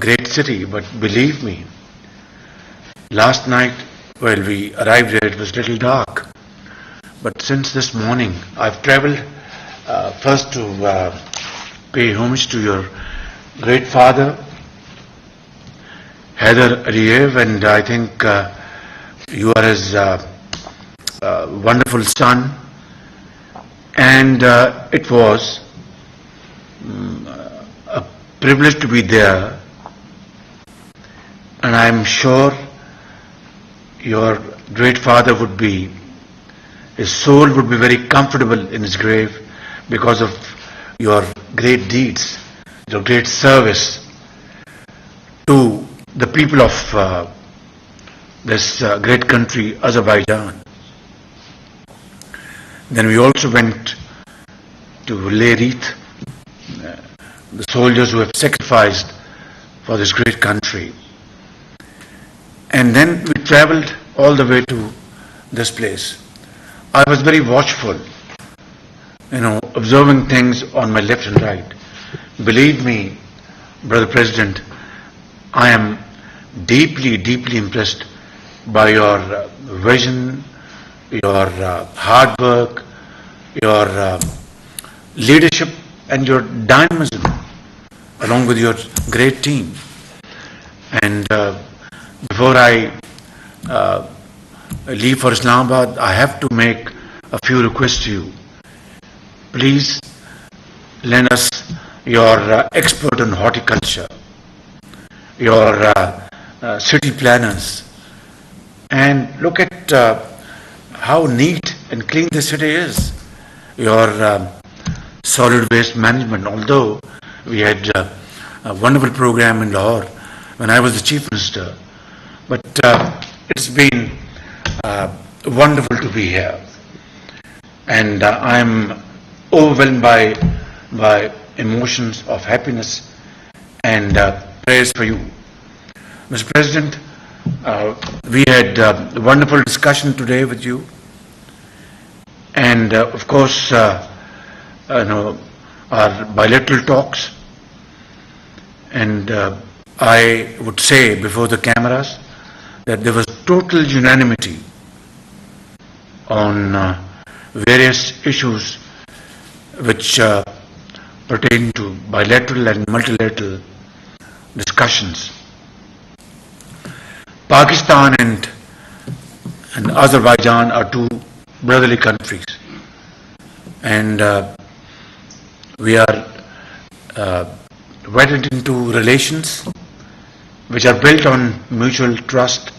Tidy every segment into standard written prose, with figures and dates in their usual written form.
great city, but believe me, last night while we arrived here it was a little dark. But since this morning I've travelled first to pay homage to your great father, Haider Aliyev, and I think you are his wonderful son, and it was a privilege to be there, and I am sure your great father would be, his soul would be very comfortable in his grave because of your great deeds, your great service to the people of this great country, Azerbaijan. Then we also went to lay wreath, the soldiers who have sacrificed for this great country. And then we travelled all the way to this place. I was very watchful, observing things on my left and right. Believe me, Brother President, I am deeply, deeply impressed by your vision, your hard work, your leadership, and your dynamism, along with your great team. And before I leave for Islamabad, I have to make a few requests to you. Please lend us your expert on horticulture, your city planners, and look at how neat and clean the city is. Your solid waste management, although we had a wonderful program in Lahore when I was the Chief Minister, but it's been wonderful to be here, and I am overwhelmed by emotions of happiness and prayers for you. Mr. President, we had a wonderful discussion today with you, and of course our bilateral talks, and I would say before the cameras that there was total unanimity on various issues which pertain to bilateral and multilateral discussions. Pakistan and Azerbaijan are two brotherly countries, and we are wedded into relations which are built on mutual trust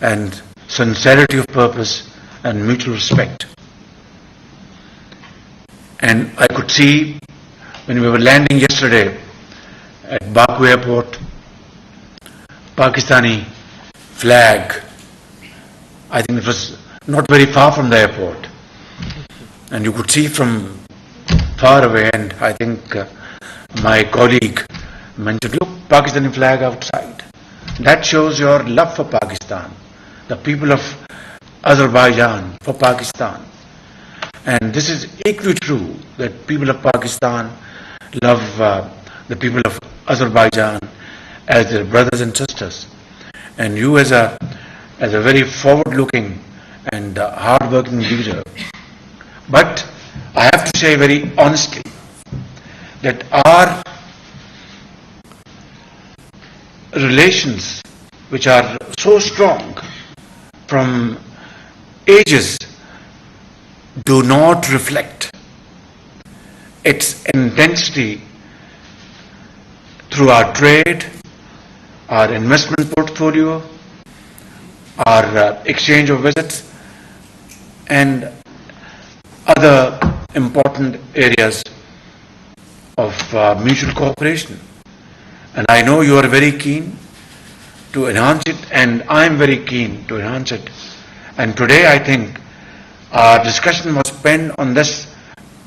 and sincerity of purpose and mutual respect. And I could see when we were landing yesterday at Baku airport, Pakistani flag. I think it was not very far from the airport, and you could see from far away, and I think my colleague mentioned, look, Pakistani flag outside. That shows your love for Pakistan, the people of Azerbaijan for Pakistan. And this is equally true, that people of Pakistan love the people of Azerbaijan as their brothers and sisters. And you as a very forward-looking and hard-working leader. But I have to say very honestly that our relations, which are so strong from ages, do not reflect its intensity through our trade, our investment portfolio, our exchange of visits, and other important areas of mutual cooperation. And I know you are very keen to enhance it, and I am very keen to enhance it. And today I think our discussion was spent on this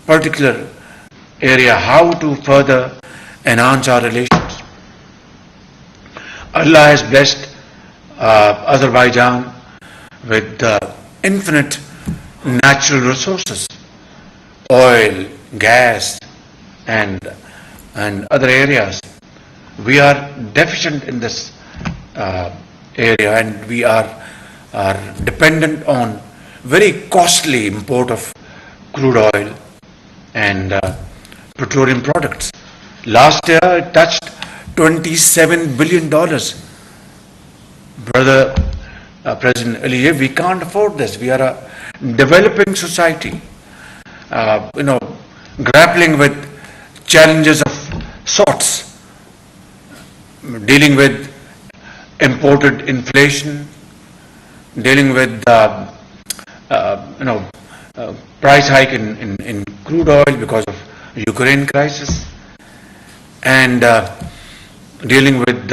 particular area, how to further enhance our relations. Allah has blessed Azerbaijan with infinite natural resources, oil, gas, and other areas. We are deficient in this area, and we are dependent on very costly import of crude oil and petroleum products. Last year it touched $27 billion. Brother President Aliyev, we can't afford this. We are a developing society, grappling with challenges of sorts, dealing with imported inflation, dealing with price hike in crude oil because of Ukraine crisis, and dealing with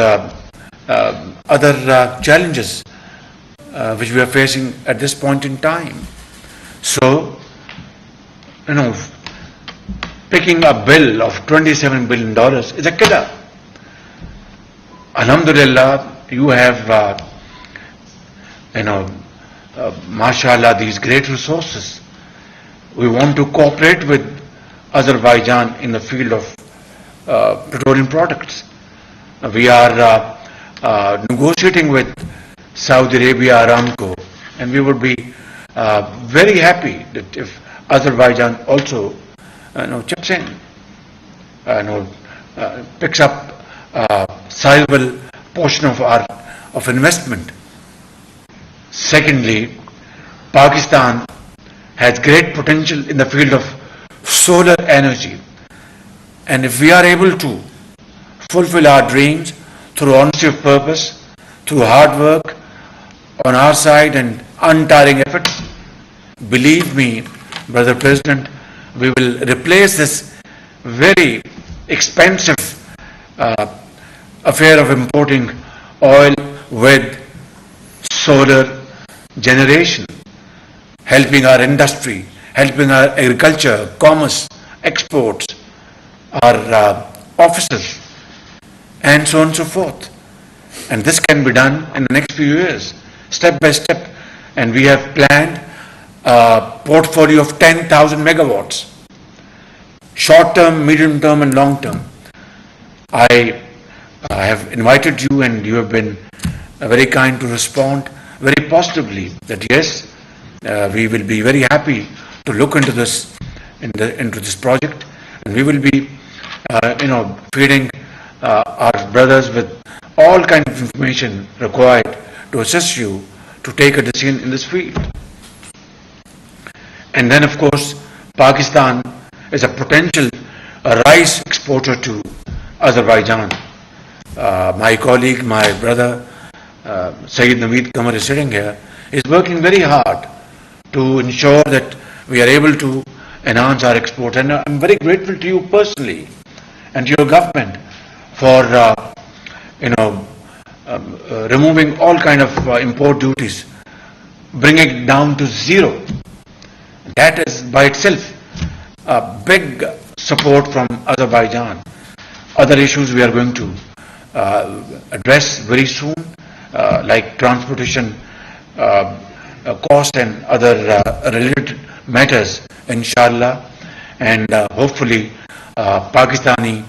other challenges which we are facing at this point in time. So, picking a bill of $27 billion is a killer. Alhamdulillah, you have, mashallah, these great resources. We want to cooperate with Azerbaijan in the field of petroleum products. We are negotiating with Saudi Arabia Aramco, and we would be very happy that if Azerbaijan also chips in, picks up a sizable portion of investment. Secondly, Pakistan has great potential in the field of solar energy, and if we are able to fulfill our dreams through honesty of purpose, through hard work on our side and untiring efforts, believe me, Brother President, we will replace this very expensive affair of importing oil with solar generation, helping our industry, helping our agriculture, commerce, exports, our offices, and so on and so forth. And this can be done in the next few years, step by step. And we have planned a portfolio of 10,000 megawatts, short term, medium term, and long term. I have invited you, and you have been very kind to respond very positively that yes, we will be very happy to look into this project, and we will be feeding our brothers with all kinds of information required to assist you to take a decision in this field. And then, of course, Pakistan is a potential rice exporter to Azerbaijan. My colleague, my brother, Sayyid Naveed Qamar is sitting here, is working very hard to ensure that we are able to enhance our exports. And I'm very grateful to you personally and to your government for removing all kind of import duties, bringing it down to zero. That is by itself a big support from Azerbaijan. Other issues we are going to address very soon, like transportation cost and other related matters, inshallah. And hopefully Pakistani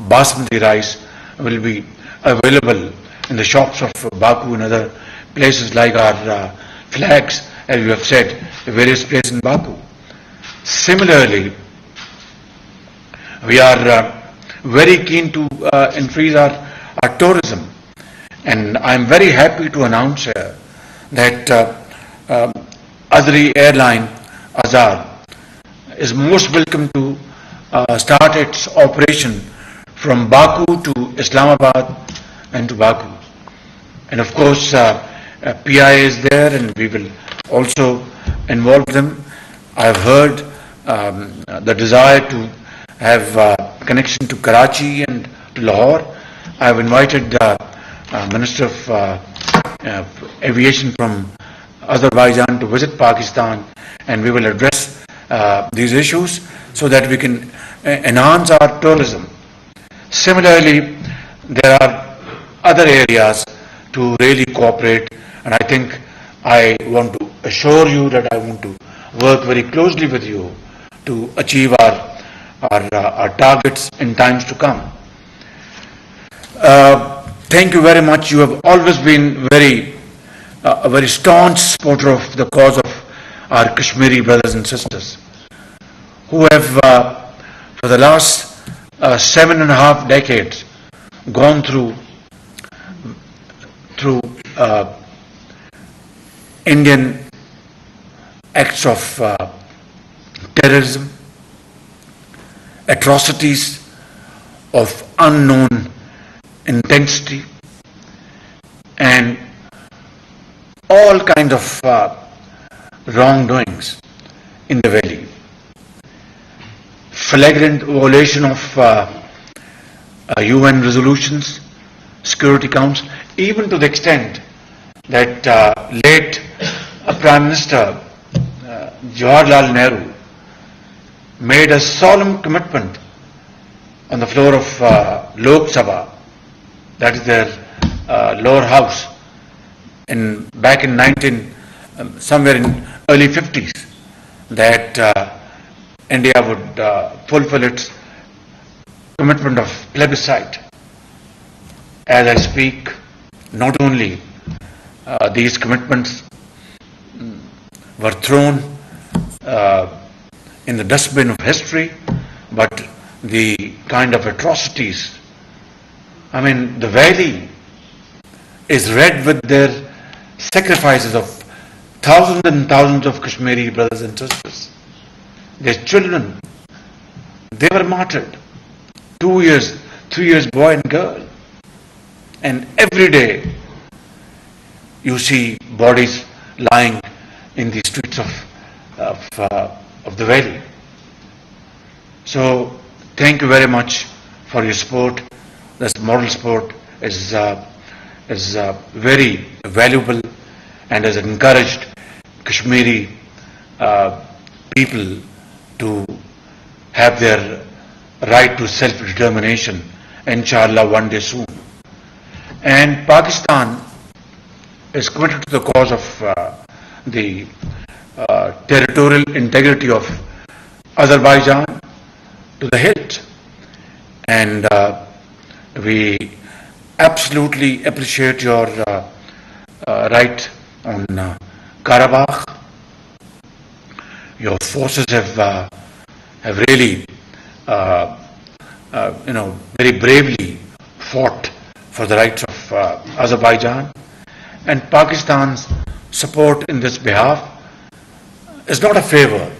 basmati rice will be available in the shops of Baku and other places like our flags, as you have said, various places in Baku. Similarly, we are very keen to increase our tourism, and I am very happy to announce that Azri airline, Azar, is most welcome to start its operation from Baku to Islamabad and to Baku. And of course, PI is there, and we will also involve them. I have heard the desire to have connection to Karachi and to Lahore. I have invited Minister of Aviation from Azerbaijan to visit Pakistan, and we will address these issues so that we can enhance our tourism. Similarly, there are other areas to really cooperate, and I think I want to assure you that I want to work very closely with you to achieve our targets in times to come. Thank you very much. You have always been a very staunch supporter of the cause of our Kashmiri brothers and sisters, who have, for the last 7.5 decades, gone through Indian acts of terrorism, atrocities of unknown intensity, and all kinds of wrongdoings in the valley. Flagrant violation of UN resolutions, Security Council, even to the extent that late Prime Minister Jawaharlal Nehru made a solemn commitment on the floor of Lok Sabha, that is their lower house, back in somewhere in early 50s, that India would fulfill its commitment of plebiscite. As I speak, not only these commitments were thrown in the dustbin of history, but the kind of atrocities, I mean, the valley is red with their sacrifices of thousands and thousands of Kashmiri brothers and sisters. Their children, they were martyred. 2 years, 3 years, boy and girl. And every day you see bodies lying in the streets of the valley. So thank you very much for your support. This moral support is very valuable and has encouraged Kashmiri people to have their right to self-determination, inshallah, one day soon. And Pakistan is committed to the cause of the territorial integrity of Azerbaijan to the hilt. And we absolutely appreciate your right on Karabakh. Your forces have really, very bravely fought for the rights of Azerbaijan, and Pakistan's support in this behalf is not a favor.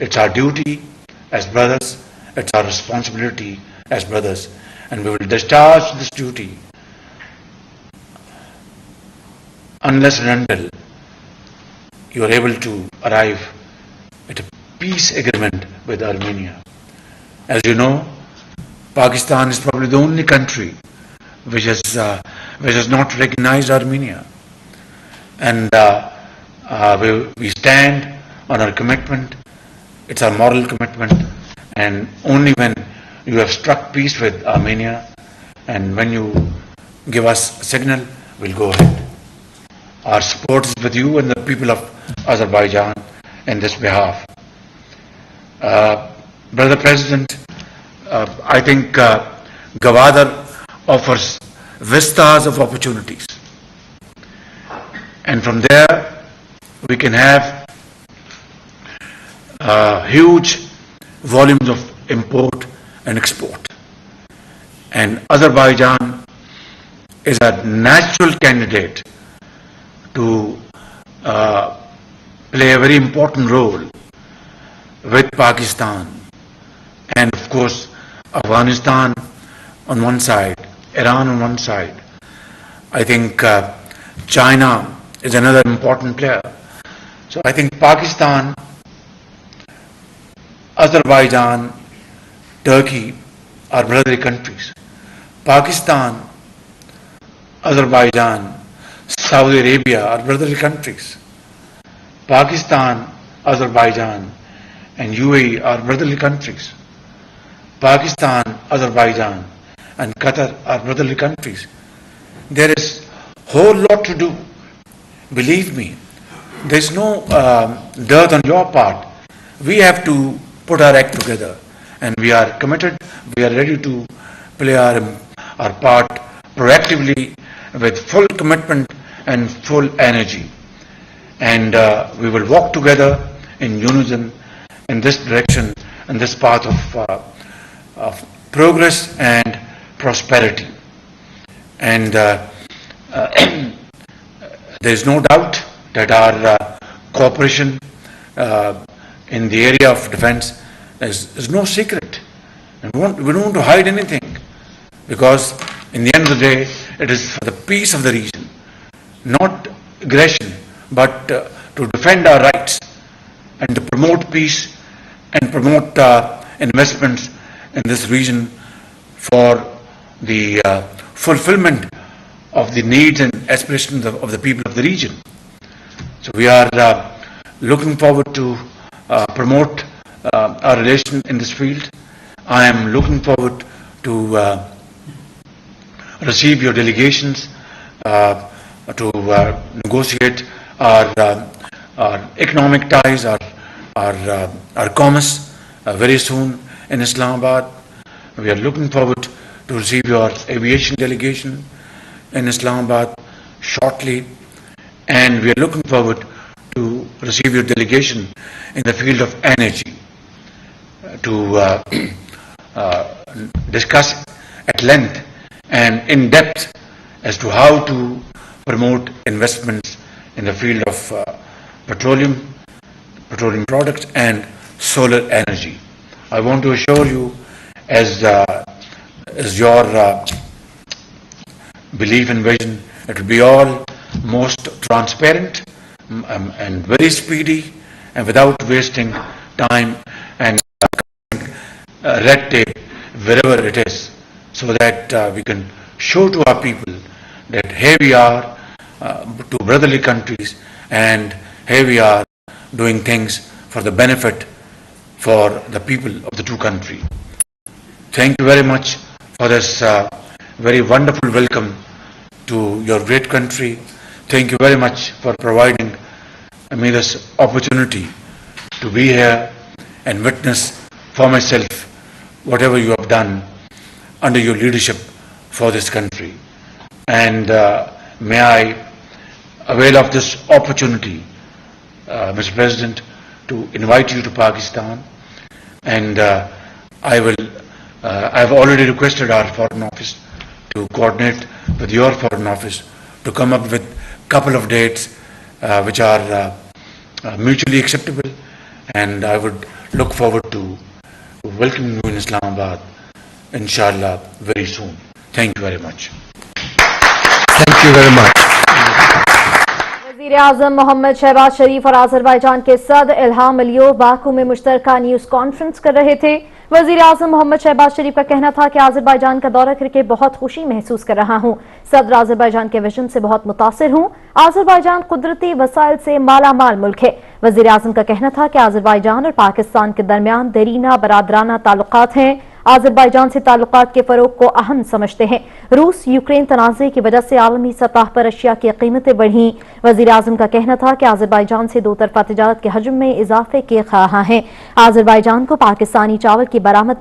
It's our duty as brothers, it's our responsibility as brothers, and we will discharge this duty unless and until you are able to arrive at a peace agreement with Armenia. As you know, Pakistan is probably the only country which has not recognized Armenia, and we stand on our commitment. It's our moral commitment, and only when you have struck peace with Armenia and when you give us a signal, we'll go ahead. Our support is with you and the people of Azerbaijan in this behalf. Brother President, I think Gwadar offers vistas of opportunities, and from there we can have huge volumes of import and export, and Azerbaijan is a natural candidate to play a very important role with Pakistan, and of course Afghanistan on one side, Iran on one side. I think China is another important player. So I think Pakistan, Azerbaijan, Turkey are brotherly countries. Pakistan, Azerbaijan, Saudi Arabia are brotherly countries. Pakistan, Azerbaijan and UAE are brotherly countries. Pakistan, Azerbaijan and Qatar are brotherly countries. There is a whole lot to do. Believe me, there is no dearth on your part. We have to put our act together, and we are committed, we are ready to play our part proactively with full commitment and full energy. And we will walk together in unison in this direction, in this path of progress and prosperity. And there is no doubt that our cooperation in the area of defense is no secret. And we don't want to hide anything, because in the end of the day, it is for the peace of the region, not aggression, but to defend our rights and to promote peace and promote investments in this region for the fulfillment of the needs and aspirations of the people of the region. So we are looking forward to promote our relation in this field. I am looking forward to receive your delegations to negotiate our economic ties, our commerce very soon in Islamabad. We are looking forward to receive your aviation delegation in Islamabad shortly, and we are looking forward to receive your delegation in the field of energy to discuss at length and in depth as to how to promote investments in the field of petroleum products and solar energy. I want to assure you, as your belief and vision, it will be all most transparent and very speedy and without wasting time and red tape wherever it is, so that we can show to our people that here we are, two brotherly countries, and here we are doing things for the benefit for the people of the two countries. Thank you very much for this very wonderful welcome to your great country. Thank you very much for providing me this opportunity to be here and witness for myself whatever you have done under your leadership for this country. And may I avail of this opportunity, Mr. President, to invite you to Pakistan. And I've already requested our Foreign Office to coordinate with your Foreign Office to come up with a couple of dates which are mutually acceptable, and I would look forward to welcoming you in Islamabad, inshallah, very soon. Thank you very much. Thank you very much. वज़ीर आज़म मोहम्मद शहबाज शरीफ और Azerbaijan के सदर इल्हाम अलियोव Baku में मुश्तरका news conference कर रहे थे। वज़ीर आज़म मोहम्मद शहबाज शरीफ का कहना था कि आज़रबाईजान का दौरा करके बहुत खुशी महसूस कर रहा हूँ। सदर आज़रबाईजान के विजन से बहुत मुतासिर हूँ। आज़रबाईजान कुदरती वसाइल से मालामाल मुल्क है। वज़ीर आज़म का कहना था कि आज़रबाईजान और पाकिस्तान के दरमियान देरीना बरादराना ताल्लुकात हैं। आज़रबाईजान से ताल्लुकात के फरोग को अहम समझते हैं। रूस यूक्रेन तनाज़े की वजह से आलमी सतह पर अशिया की कीमतें बढ़ी। वज़ीर आज़म का कहना था कि आज़रबाईजान से दो तरफा तिजारत के हजम में इजाफे के ख्वाह हैं। आज़रबाईजान को पाकिस्तानी चावल की बरामद में